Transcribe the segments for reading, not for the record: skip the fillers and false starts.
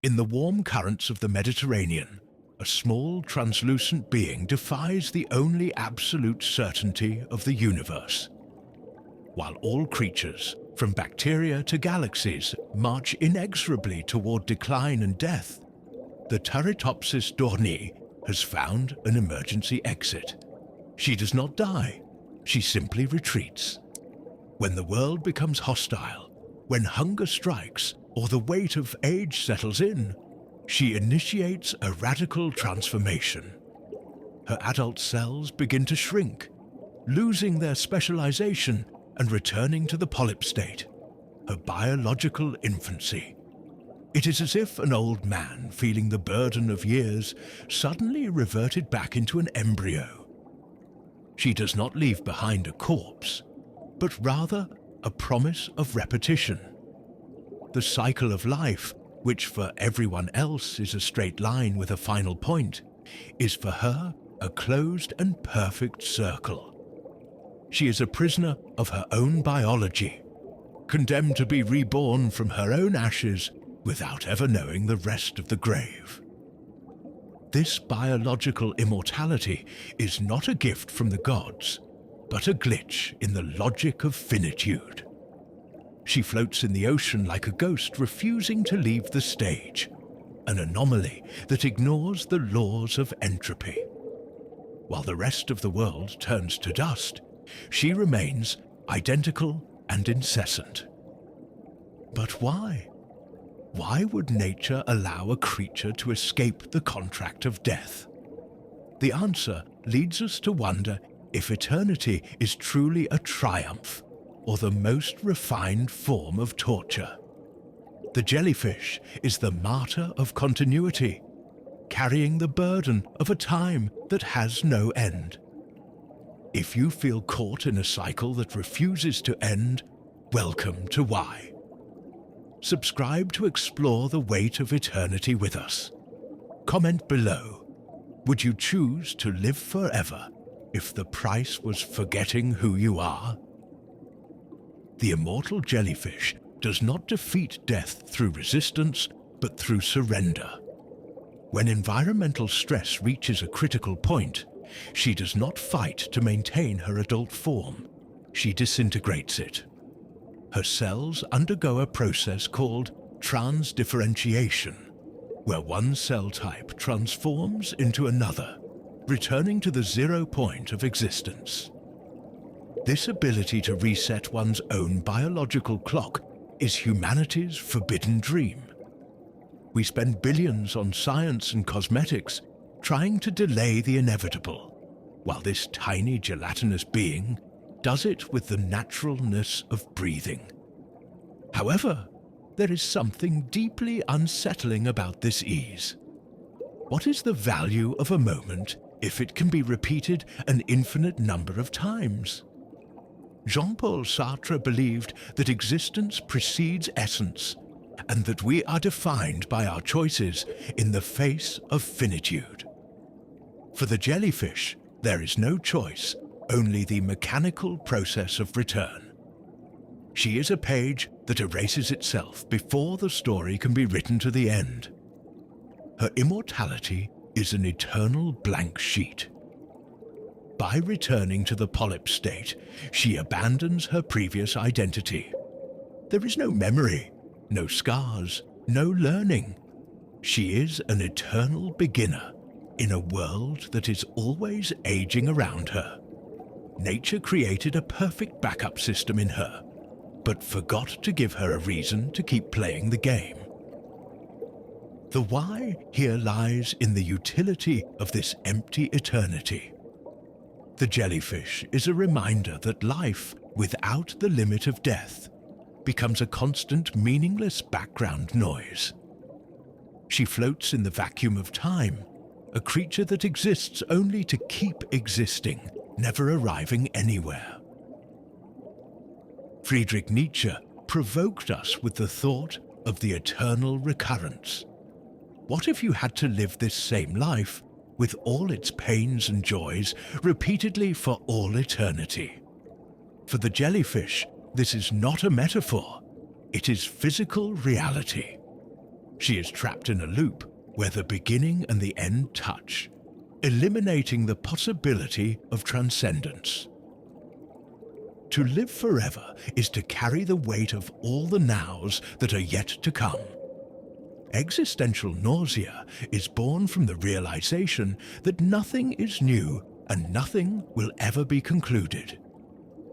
In the warm currents of the Mediterranean, a small translucent being defies the only absolute certainty of the universe. While all creatures, from bacteria to galaxies, march inexorably toward decline and death, the Turritopsis dohrnii has found an emergency exit. She does not die, she simply retreats. When the world becomes hostile, when hunger strikes, or the weight of age settles in, she initiates a radical transformation. Her adult cells begin to shrink, losing their specialization and returning to the polyp state, her biological infancy. It is as if an old man feeling the burden of years suddenly reverted back into an embryo. She does not leave behind a corpse, but rather a promise of repetition. The cycle of life, which for everyone else is a straight line with a final point, is for her a closed and perfect circle. She is a prisoner of her own biology, condemned to be reborn from her own ashes without ever knowing the rest of the grave. This biological immortality is not a gift from the gods, but a glitch in the logic of finitude. She floats in the ocean like a ghost refusing to leave the stage, an anomaly that ignores the laws of entropy. While the rest of the world turns to dust, she remains identical and incessant. But why? Why would nature allow a creature to escape the contract of death? The answer leads us to wonder if eternity is truly a triumph or the most refined form of torture. The jellyfish is the martyr of continuity, carrying the burden of a time that has no end. If you feel caught in a cycle that refuses to end, welcome to Why. Subscribe to explore the weight of eternity with us. Comment below. Would you choose to live forever if the price was forgetting who you are? The immortal jellyfish does not defeat death through resistance, but through surrender. When environmental stress reaches a critical point, she does not fight to maintain her adult form. She disintegrates it. Her cells undergo a process called transdifferentiation, where one cell type transforms into another, returning to the 0 point of existence. This ability to reset one's own biological clock is humanity's forbidden dream. We spend billions on science and cosmetics trying to delay the inevitable, while this tiny gelatinous being does it with the naturalness of breathing. However, there is something deeply unsettling about this ease. What is the value of a moment if it can be repeated an infinite number of times? Jean-Paul Sartre believed that existence precedes essence, and that we are defined by our choices in the face of finitude. For the jellyfish, there is no choice, only the mechanical process of return. She is a page that erases itself before the story can be written to the end. Her immortality is an eternal blank sheet. By returning to the polyp state, she abandons her previous identity. There is no memory, no scars, no learning. She is an eternal beginner in a world that is always aging around her. Nature created a perfect backup system in her, but forgot to give her a reason to keep playing the game. The why here lies in the utility of this empty eternity. The jellyfish is a reminder that life, without the limit of death, becomes a constant, meaningless background noise. She floats in the vacuum of time, a creature that exists only to keep existing, never arriving anywhere. Friedrich Nietzsche provoked us with the thought of the eternal recurrence. What if you had to live this same life, with all its pains and joys, repeatedly for all eternity? For the jellyfish, this is not a metaphor, it is physical reality. She is trapped in a loop where the beginning and the end touch, eliminating the possibility of transcendence. To live forever is to carry the weight of all the nows that are yet to come. Existential nausea is born from the realization that nothing is new and nothing will ever be concluded.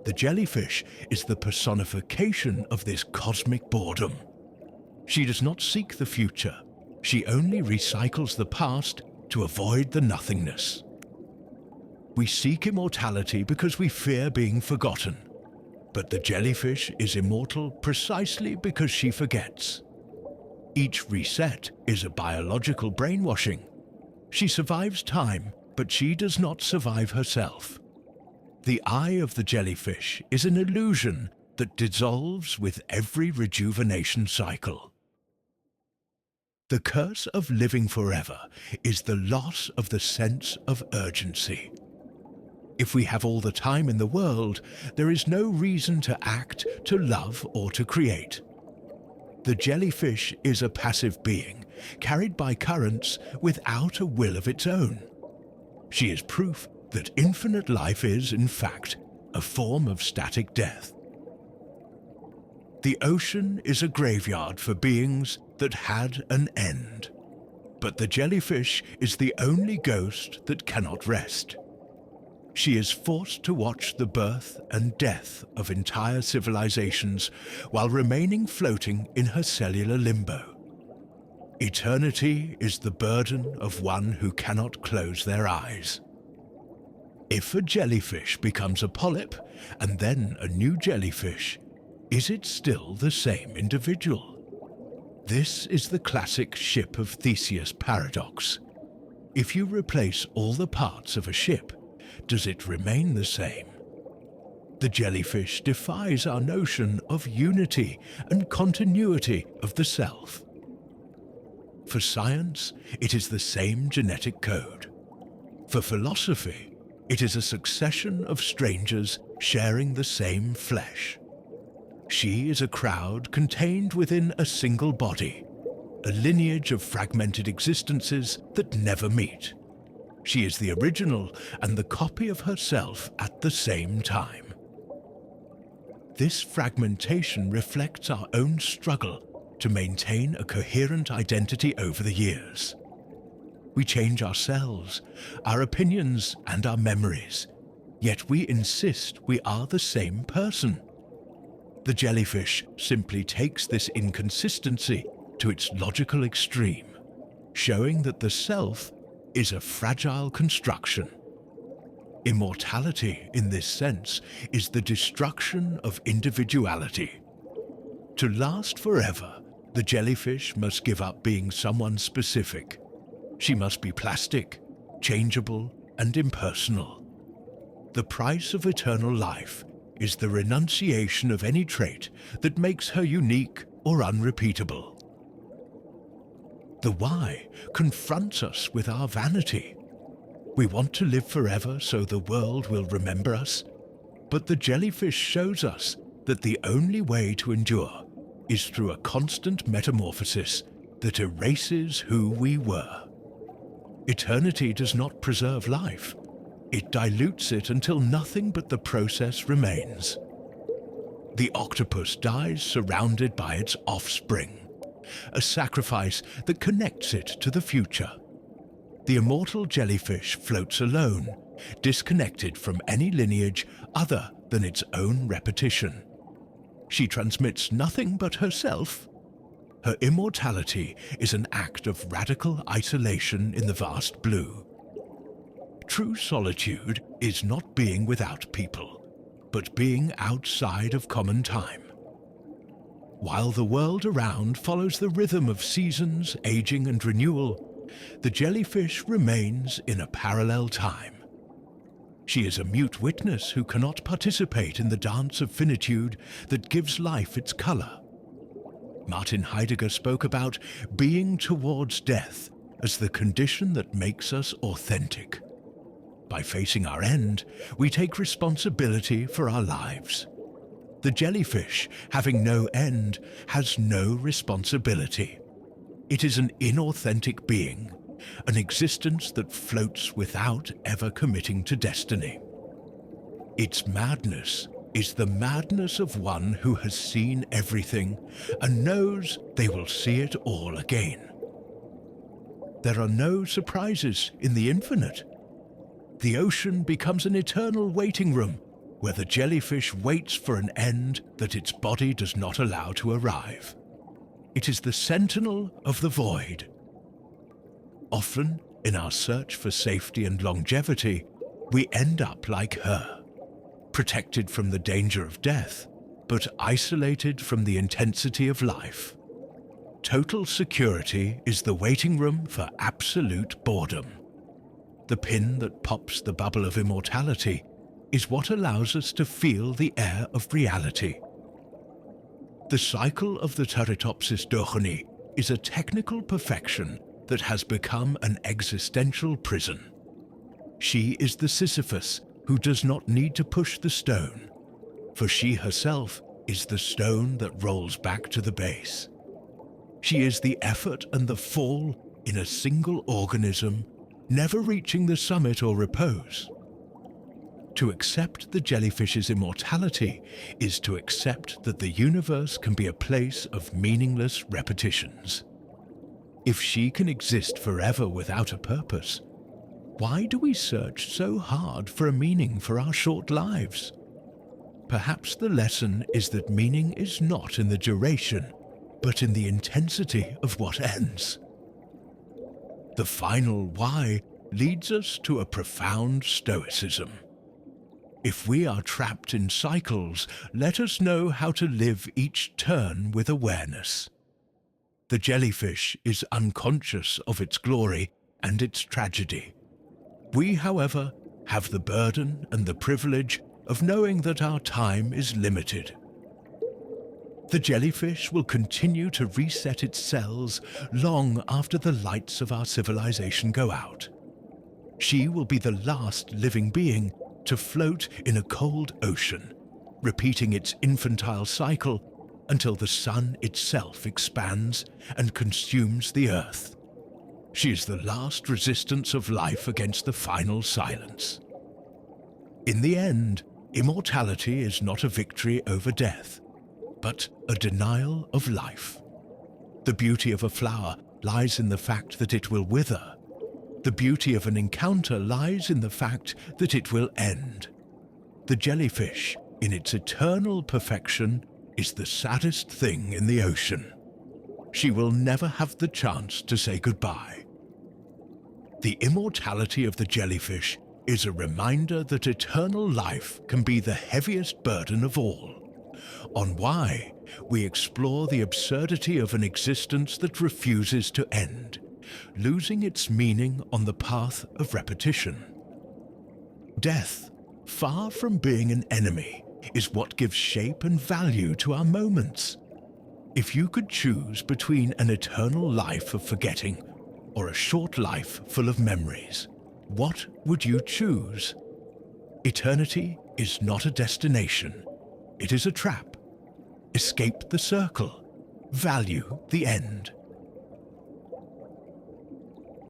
The jellyfish is the personification of this cosmic boredom. She does not seek the future. She only recycles the past to avoid the nothingness. We seek immortality because we fear being forgotten. But the jellyfish is immortal precisely because she forgets. Each reset is a biological brainwashing. She survives time, but she does not survive herself. The eye of the jellyfish is an illusion that dissolves with every rejuvenation cycle. The curse of living forever is the loss of the sense of urgency. If we have all the time in the world, there is no reason to act, to love, or to create. The jellyfish is a passive being, carried by currents without a will of its own. She is proof that infinite life is, in fact, a form of static death. The ocean is a graveyard for beings that had an end. But the jellyfish is the only ghost that cannot rest. She is forced to watch the birth and death of entire civilizations while remaining floating in her cellular limbo. Eternity is the burden of one who cannot close their eyes. If a jellyfish becomes a polyp and then a new jellyfish, is it still the same individual? This is the classic ship of Theseus paradox. If you replace all the parts of a ship, does it remain the same? The jellyfish defies our notion of unity and continuity of the self. For science, it is the same genetic code. For philosophy, it is a succession of strangers sharing the same flesh. She is a crowd contained within a single body, a lineage of fragmented existences that never meet. She is the original and the copy of herself at the same time. This fragmentation reflects our own struggle to maintain a coherent identity over the years. We change ourselves, our opinions, and our memories, yet we insist we are the same person. The jellyfish simply takes this inconsistency to its logical extreme, showing that the self is a fragile construction. Immortality, in this sense, is the destruction of individuality. To last forever, the jellyfish must give up being someone specific. She must be plastic, changeable, and impersonal. The price of eternal life is the renunciation of any trait that makes her unique or unrepeatable. The why confronts us with our vanity. We want to live forever so the world will remember us, but the jellyfish shows us that the only way to endure is through a constant metamorphosis that erases who we were. Eternity does not preserve life. It dilutes it until nothing but the process remains. The octopus dies surrounded by its offspring, a sacrifice that connects it to the future. The immortal jellyfish floats alone, disconnected from any lineage other than its own repetition. She transmits nothing but herself. Her immortality is an act of radical isolation in the vast blue. True solitude is not being without people, but being outside of common time. While the world around follows the rhythm of seasons, aging, and renewal, the jellyfish remains in a parallel time. She is a mute witness who cannot participate in the dance of finitude that gives life its color. Martin Heidegger spoke about being towards death as the condition that makes us authentic. By facing our end, we take responsibility for our lives. The jellyfish, having no end, has no responsibility. It is an inauthentic being, an existence that floats without ever committing to destiny. Its madness is the madness of one who has seen everything and knows they will see it all again. There are no surprises in the infinite. The ocean becomes an eternal waiting room where the jellyfish waits for an end that its body does not allow to arrive. It is the sentinel of the void. Often, in our search for safety and longevity, we end up like her, protected from the danger of death, but isolated from the intensity of life. Total security is the waiting room for absolute boredom. The pin that pops the bubble of immortality is what allows us to feel the air of reality. The cycle of the Turritopsis dohrnii is a technical perfection that has become an existential prison. She is the Sisyphus who does not need to push the stone, for she herself is the stone that rolls back to the base. She is the effort and the fall in a single organism, never reaching the summit or repose. To accept the jellyfish's immortality is to accept that the universe can be a place of meaningless repetitions. If she can exist forever without a purpose, why do we search so hard for a meaning for our short lives? Perhaps the lesson is that meaning is not in the duration, but in the intensity of what ends. The final why leads us to a profound stoicism. If we are trapped in cycles, let us know how to live each turn with awareness. The jellyfish is unconscious of its glory and its tragedy. We, however, have the burden and the privilege of knowing that our time is limited. The jellyfish will continue to reset its cells long after the lights of our civilization go out. She will be the last living being to float in a cold ocean, repeating its infantile cycle until the sun itself expands and consumes the earth. She is the last resistance of life against the final silence. In the end, immortality is not a victory over death, but a denial of life. The beauty of a flower lies in the fact that it will wither. The beauty of an encounter lies in the fact that it will end. The jellyfish, in its eternal perfection, is the saddest thing in the ocean. She will never have the chance to say goodbye. The immortality of the jellyfish is a reminder that eternal life can be the heaviest burden of all. On why, we explore the absurdity of an existence that refuses to end, losing its meaning on the path of repetition. Death, far from being an enemy, is what gives shape and value to our moments. If you could choose between an eternal life of forgetting or a short life full of memories, what would you choose? Eternity is not a destination. It is a trap. Escape the circle. Value the end.